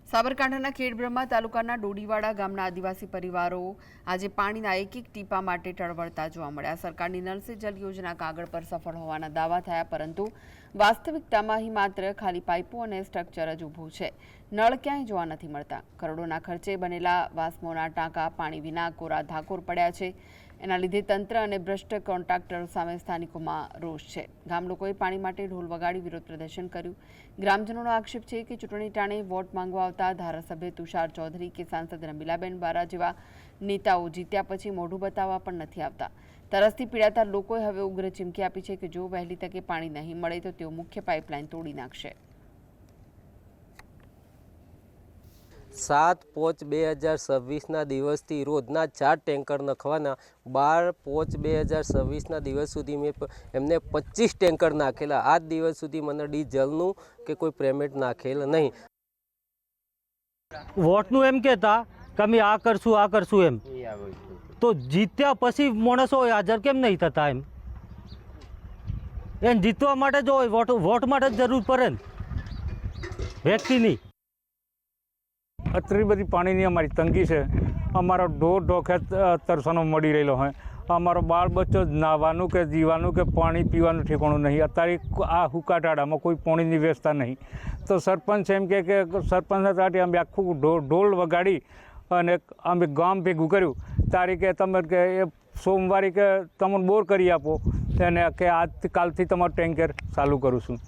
સાબરકાંઠાના ખેડબ્રહ્મા તાલુકાના ડોડીવાડા ગામના આદિવાસી પરિવારો આજે પાણીના એક એક ટીપા માટે ટળવળતા જોવા મળ્યા। સરકારની નળ સે જલ યોજના કાગળ પર સફળ હોવાના દાવા થયા, પરંતુ વાસ્તવિકતામાં અહીં માત્ર ખાલી પાઇપો અને સ્ટ્રક્ચર જ ઊભું છે। નળ ક્યાંય જોવા નથી મળતા। કરોડોના ખર્ચે બનેલા વાસ્મોના ટાંકા પાણી વિના કોરા ધાકોર પડ્યા છે। એના લીધે તંત્ર અને ભ્રષ્ટ કોન્ટ્રાક્ટરો સામે સ્થાનિકોમાં રોષ છે। ગામ લોકોએ પાણી માટે ઢોલ વગાડી વિરોધ પ્રદર્શન કર્યું। ગ્રામજનોનો આક્ષેપ છે કે ચૂંટણી ટાણે વોટ માંગવા આવતા ધારાસભ્ય તુષાર ચૌધરી કે સાંસદ રમીલાબેન બારા જેવા નેતાઓ જીત્યા પછી મોઢું બતાવવા પણ નથી આવતા। તરસથી પીડાતા લોકોએ હવે ઉગ્ર ચીમકી આપી છે કે જો વહેલી તકે પાણી નહીં મળે તો તેઓ મુખ્ય પાઇપલાઇન તોડી નાખશે। 7/5/2026 દિવસથી રોજના 4 ટેન્કર નખવાના। 12/5/2026 દિવસ સુધી મેં એમને 25 ટેન્કર નાખેલા। આજ દિવસ સુધી મને ડીઝલનું કે કોઈ પેમેન્ટ નાખેલ નહીં। વોટનું એમ કહેતા કે અમે આ કરશું એમ, તો જીત્યા પછી માણસો હાજર કેમ નહીં થતા? એમ જીતવા માટે જો વોટ માટે જ જરૂર પડે ને વ્યક્તિની। એટલી બધી પાણીની અમારી તંગી છે। અમારો ઢોર ઢોખે તરસાનો મળી રહેલો હોય। અમારો બાળ બચ્ચો નાહવાનું કે જીવાનું કે પાણી પીવાનું ઠેકાણું નહીં। અત્યારે આ હુકાટાડામાં કોઈ પાણીની વ્યવસ્થા નહીં। તો સરપંચ એમ કે સરપંચના તાટી અમે આખું ઢોલ વગાડી અને અમે ગામ ભેગું કર્યું। તારીખે તમે કે એ સોમવારે કે તમને બોર કરી આપો અને કે આજથી કાલથી તમારું ટેન્કર ચાલુ કરું છું।